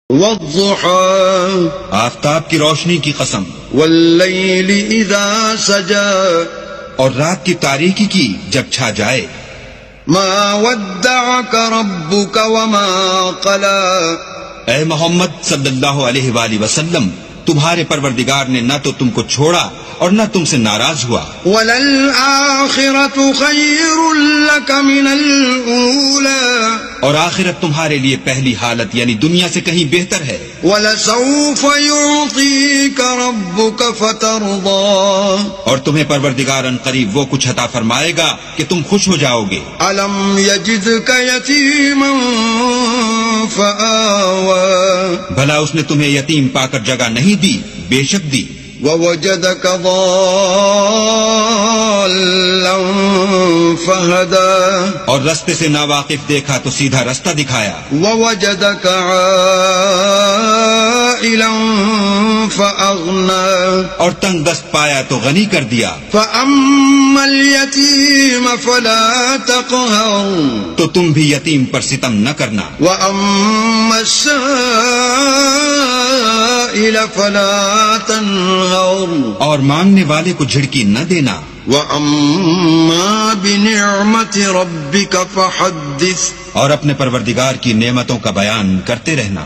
والضحى آفتاب کی روشنی کی قسم، واللیل اذا سجا اور رات کی تاریکی کی جب چھا جائے، ما ودعك ربك وما قلى اے محمد صلی اللہ علیہ وآلہ وسلم، تمہارے پروردگار نے نہ تو تم کو چھوڑا اور نہ تم سے ناراض ہوا، وَلَلْآخِرَةُ خَيْرٌ لَكَ مِنَ الْأُولَى اور آخرت تمہارے لیے پہلی حالت یعنی دنیا سے کہیں بہتر ہے، وَلَسَوْفَ يُعْطِيكَ رَبُّكَ فَتَرْضَى اور تمہیں پروردگار ان قریب وہ کچھ عطا فرمائے گا کہ تم خوش ہو جاؤ گے۔ أَلَمْ يَجِدْكَ يَتِيمًا فَآوَى بھلا اس نے تمہیں یتیم پا کر جگہ نہیں دی؟ بے شک دی۔ وَوَجَدَكَ ضَالًّا فَهَدَى اور رستے سے ناواقف دیکھا تو سیدھا رستہ دکھایا، وَوَجَدَكَ عَائِلًا فَأَغْنَى اور تنگ دست پایا تو غنی کر دیا۔ فَأَمَّا الْيَتِيمَ فَلَا تَقْهَرْ تو تم بھی یتیم پر ستم نہ کرنا، وَأَمَّا السَّائِلَ فَلَا تَنْهَرْ اور مانگنے والے کو جھڑکی نہ دینا۔ وَأَمَّا بِنِعْمَةِ رَبِّكَ فَحَدِّثْ اور اپنے پروردگار کی نعمتوں کا بیان کرتے رہنا۔